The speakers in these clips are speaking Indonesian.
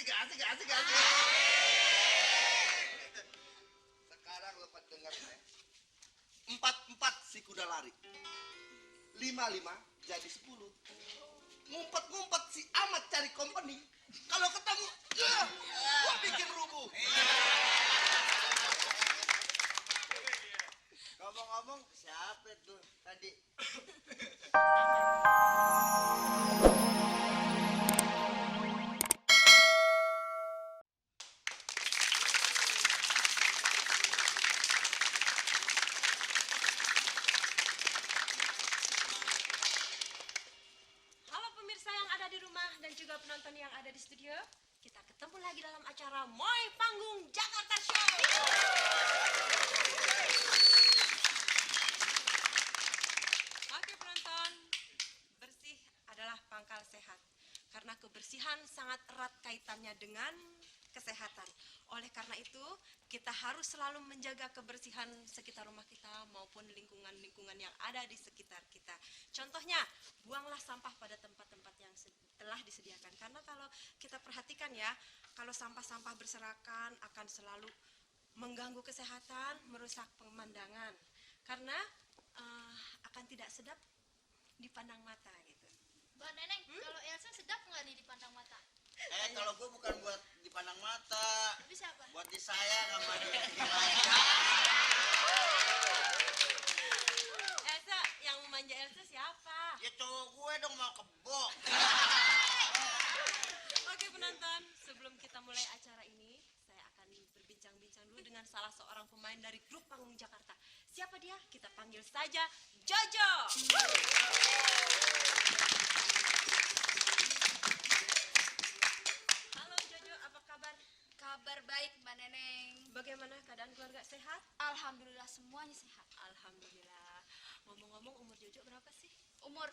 asik, asik, asik. Sekarang lo pada dengar ya. 4 si kuda lari. 5 jadi 10. Ngumpet-ngumpet si amat cari company. Kalau ketemu, gua bikin rubuh. Ngomong-ngomong, siapa tuh tadi? Halo pemirsa yang ada di rumah dan juga penonton yang ada di studio. Kita ketemu lagi dalam acara Moy Panggung Jakarta Show. Oke penonton, bersih adalah pangkal sehat. Karena kebersihan sangat erat kaitannya dengan kesehatan. Oleh karena itu, kita harus selalu menjaga kebersihan sekitar rumah kita maupun lingkungan-lingkungan yang ada di sekitar kita. Contohnya, buanglah sampah pada tempat-tempat yang telah disediakan. Karena kalau kita perhatikan ya, kalau sampah-sampah berserakan akan selalu mengganggu kesehatan, merusak pemandangan. Karena akan tidak sedap dipandang mata gitu. Mbak Neneng, kalau Elsa sedap nggak nih dipandang mata? Kalau gue bukan buat dipandang mata, Tapi siapa? buat disayang sama dia. Elsa, yang memanja Elsa siapa? Ya cowok gue dong mau kebok. Oke penonton, sebelum kita mulai acara ini, saya akan berbincang-bincang dulu dengan salah seorang pemain dari grup Panggung Jakarta. Siapa dia? Kita panggil saja Jojo. Halo Jojo, apa kabar? Kabar baik Mbak Neneng. Bagaimana keadaan keluarga, sehat? Alhamdulillah semuanya sehat. Alhamdulillah. Ngomong-ngomong, umur Jojo berapa sih? Umur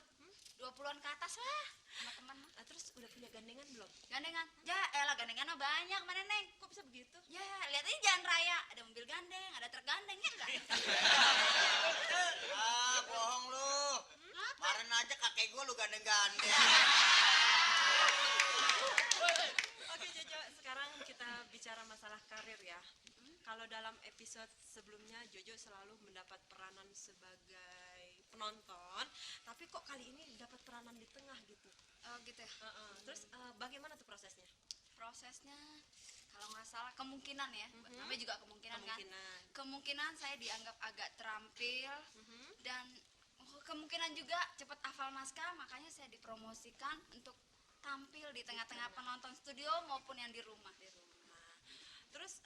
20-an ke atas lah sama teman mah. Terus udah punya gandengan belum? Gandengan? Ya elah gandengan mah banyak Mbak Neneng. Kok bisa begitu? Ya lihat aja jalan raya, ada mobil gandeng, ada truk gandeng ya enggak? Bohong lu. Kemarin aja kakek gue lu gandeng-gandeng. Oke Jojo, sekarang kita bicara masalah karir ya. Kalau dalam episode sebelumnya Jojo selalu mendapat peranan sebagai penonton, tapi kok kali ini dapat peranan di tengah gitu. Oh gitu ya. Terus bagaimana tuh prosesnya? Prosesnya kalau nggak salah kemungkinan ya, namanya juga kemungkinan kan. Kemungkinan saya dianggap agak terampil dan kemungkinan juga cepat hafal naskah, makanya saya dipromosikan untuk tampil di tengah-tengah penonton studio maupun yang di rumah. Terus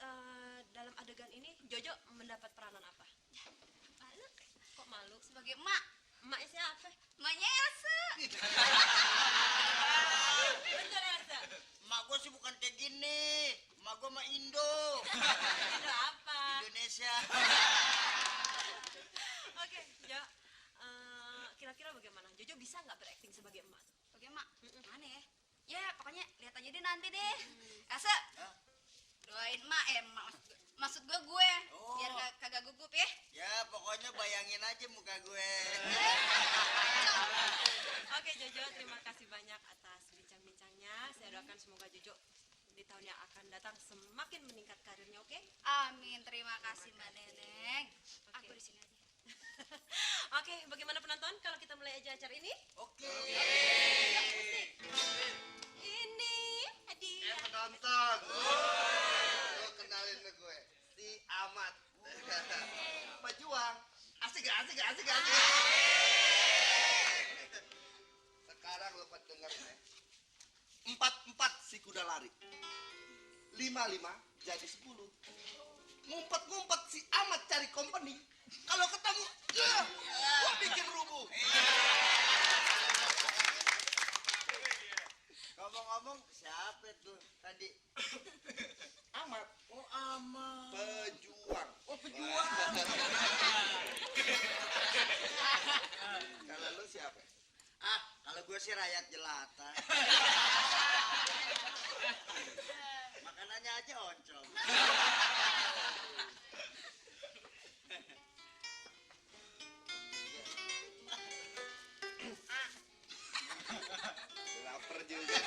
dalam adegan ini Jojo mendapat peranan apa? Malu Kok malu? sebagai emak, Emaknya siapa? emaknya Elsa. Betul Elsa. Emak gue sih bukan kayak gini. Emak gue mah Indo. Itu apa? Indonesia. Oke, Jo. Kira-kira bagaimana? Jojo bisa nggak berakting sebagai emak? Sebagai emak, mana ya? Ya pokoknya lihat aja deh nanti deh. Elsa, doain emak maksud gue Oh. biar kagak gugup ya. Ya pokoknya bayangin aja muka gue. Oke Jojo, terima kasih banyak atas bincang-bincangnya. Saya doakan semoga Jojo di tahun yang akan datang semakin meningkat karirnya, oke? Amin, terima kasih Mbak Neneng. Aku di sini aja. Oke, bagaimana penonton kalau kita mulai aja acara ini? Oke. Ini dia. Penonton. Lo kenalin ke gue. Si Amat. Pejuang. Asik, asik, asik, asik. Sekarang lo pada denger ya. 4 si kuda lari. 5 jadi 10. Ngumpet-ngumpet si Amat cari company. Kalau ketemu, gua bikin rubuh. Ngomong-ngomong, siapa tuh tadi? Amat. Oh, Amat. Pejuang. Oh, pejuang. Kalau lu siapa? Kalau gue sih rakyat jelata. Makanannya aja oncom. Lapar juga.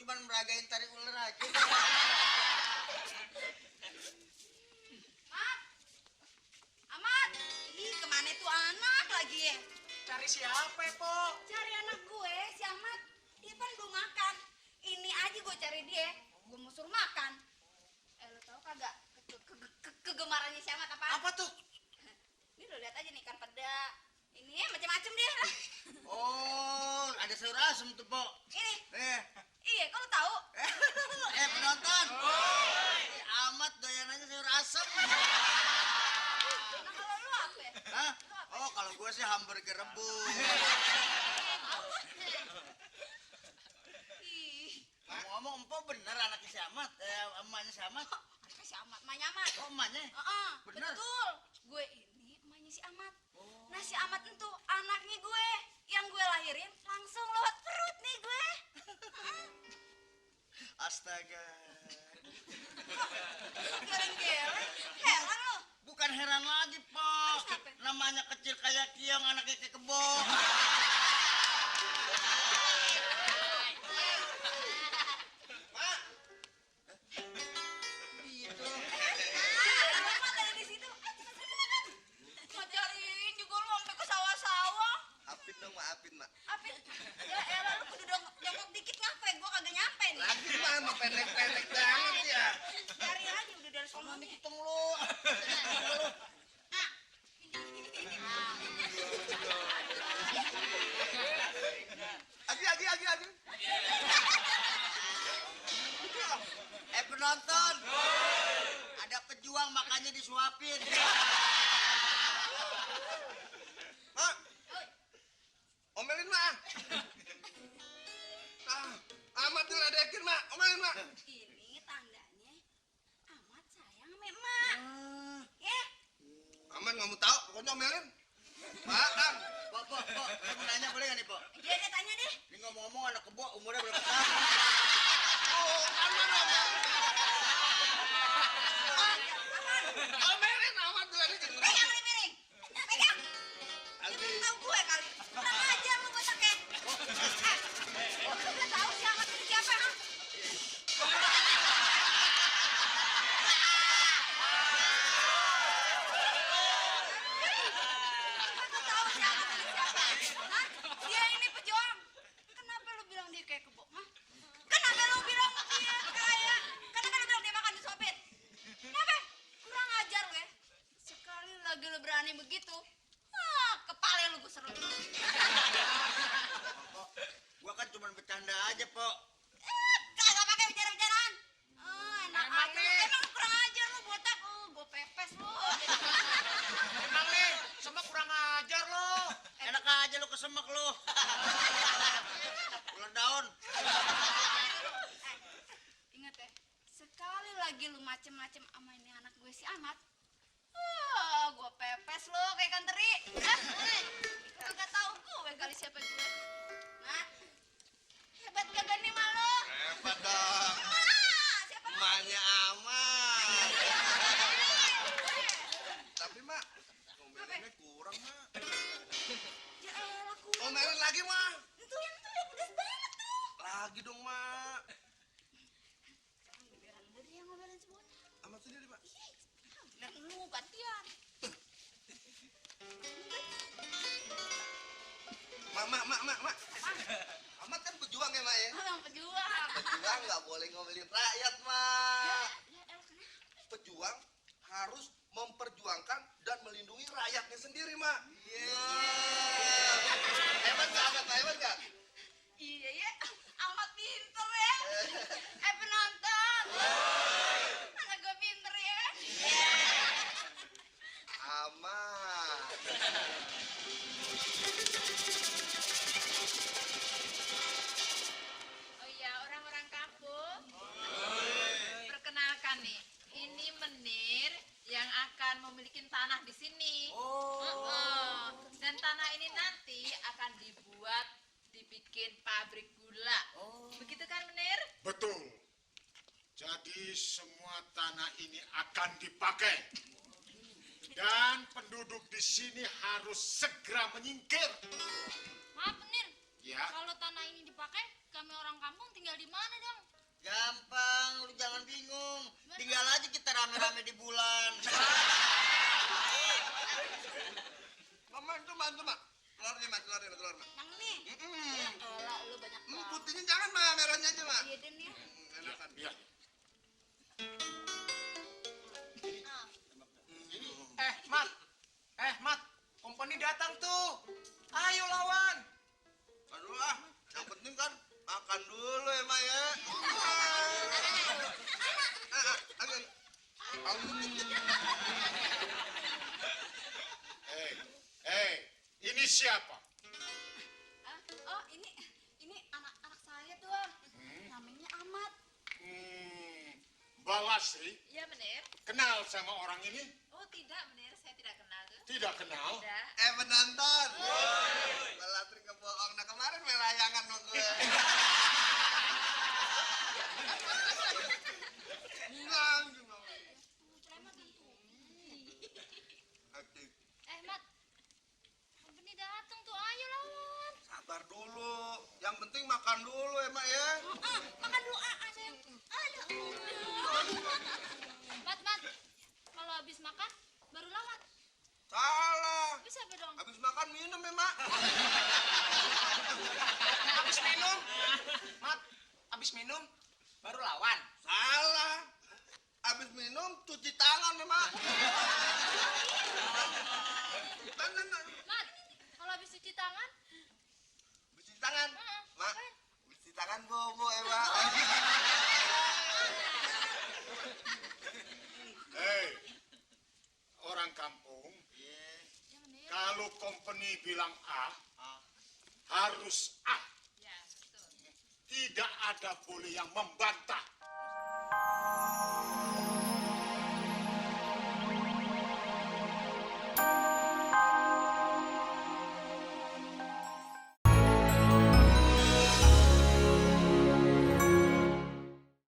cuma meragain tarik ular aja. Mat, Amat, ih kemana tuh anak lagi ya? Cari siapa, Po? Cari anak gue, si Amat. Dia kan belum makan. Ini aja gue cari dia. Gue mau suruh makan. Lo tau kagak kegemarannya si Amat apa? Apa tuh? Ini lo lihat aja nih ikan peda. Ini macam-macam deh. Oh, ada sayur asem tuh, Po. Ini, Eh, iya, kau tahu? penonton. Si Amat doyanannya sayur asem. Nah kalau lu apa ya? Hah? Oh, kalau gue sih hamburger rebus. Ih, Ngomong empok bener anaknya si Amat, emaknya si Amat. anaknya si Amat, emaknya Amat. Oh, emaknya. Bener. Betul. Gue ini emaknya si Amat. Nah si Amat itu anaknya gue. Yang gue lahirin langsung lewat perut nih gue. Astaga. Geleng-geleng. Heran lo. Bukan heran lagi, Po. Kenapa? Namanya kecil kayak Kiong, anaknya kayak kebo. Gitu. Amat ada di situ. Mau cariin juga lo sampai ke sawah-sawah. Apin dong, Mak, apin, Mak. Apin, ya elah lu kudu jongkok dikit ngapain? Gue kagak nyampe nih. Lagi mah emang pendek-pendek banget ya. Cari aja udah dari sono nih. Hitung lu. Agi. Penonton. Ada pejuang makanya disuapin. Mak, omelin, Mak. Amat diledekin, Mak. Omelin, Mak. Ini tandanya Amat sayang sama emak. Ya, Aman nggak mau tahu, pokoknya omelin. Pak, Kang. Po, saya mau nanya boleh nggak nih, Po? dia tanya deh. Ini ngomong-ngomong anak kebo umurnya berapa tahun? Oh, aman. Omelin, amat diledekin. Pegang nih piring. Pegang. Agi. Tahu gue kali. Kurang ajar lu botaknya. Lu udah tahu si Amat itu siapa? Ha? Lu tahu si Amat itu siapa? Hah? Dia ini pejuang. Kenapa lu bilang dia kayak kebo? Hah? Kenapa lu bilang dia kayak? Kenapa lu bilang dia makan disuapin? Kenapa? Kurang ajar lu ya. Sekali lagi lu berani begitu, kepala lu gue serut. Gua kan cuma bercanda aja, Po. Kagak pakai bicara-bicaraan. Enak Emang aja. nih. Emang kurang ajar lu botak. Gue pepes lu. Emang nih, semua kurang ajar lo. Enak aja lu kesemek lu. Ular daun. Ingat ya, sekali lagi lu macem-macem sama ini anak gue si Amat, gue pepes lu kayak ikan teri. Kagak tahu gue kali siapa gue. Nah, hebat kagak nih malu? Hebat dong. Siapa lu? Emaknya aman. Tapi, Mak, omelinnya kurang, Mak. Ya elah kurang. Omelin lagi, Mak. Itu yang pedes banget tuh. Lagi dong, Mak. Biaran udah dia ngomelin semua. Amat sendiri, Mak. Dan lu gantian. Mak. Amat kan pejuang ya, Mak ya? Orang pejuang. Pejuang nggak boleh ngomelin rakyat, Mak. Ya elah kenapa? Pejuang harus memperjuangkan dan melindungi rakyatnya sendiri, Mak. Hebat nggak? Iya ya, amat pinter ya. Penonton. Anak gue pinter ya. Aman. Oh iya, orang-orang kampung. Perkenalkan nih, ini Menir yang akan memiliki tanah di sini. Dan tanah ini nanti akan dibikin pabrik gula. Begitu kan, Menir? Betul. Jadi semua tanah ini akan dipakai. Dan penduduk di sini harus segera menyingkir. Maaf Menir, Ya, kalau tanah ini dipakai kami orang kampung tinggal di mana dong? Gampang, lu jangan bingung. Tinggal aja kita rame-rame di bulan. Mama itu bantu mak. Telurnya mak. Yang ini? Elah, lu banyak banget. Putihnya jangan mak, merahnya aja mak. Iya, Den ya. Enakan. Iya. Mat, company datang tuh. Ayo lawan. Aduh ah, yang penting kan makan dulu ya mak ya. Ini siapa? Ah, oh, ini anak-anak saya, Tuan. Namanya Ahmad. Mbak Lasri, Iya, Menir. kenal sama orang ini? Oh, tidak, Menir. Saya tidak kenal tuh. Tidak kenal? Tidak. Penonton. Melatri kebohong. Nah kemarin melayangan sama gue. Pulang juga. Aktif. Mat. Company datang tuh, ayo lawan. Sabar dulu. Yang penting makan dulu ya mak ya. Makan dulu, sayang. Ayo. Mat. Kalau habis makan, baru lawan. Salah. Habis apa dong? Habis makan minum ya mak. Habis minum. Mat, habis minum baru lawan. Salah. Habis minum cuci tangan ya mak. Nah. Mat, kalau habis cuci tangan, Cuci tangan. Mak. ngapain? Cuci tangan bobo ya mak. Orang kampung, ya Menir. kalau company bilang A, harus A. Ya, betul. Tidak ada boleh yang membantah.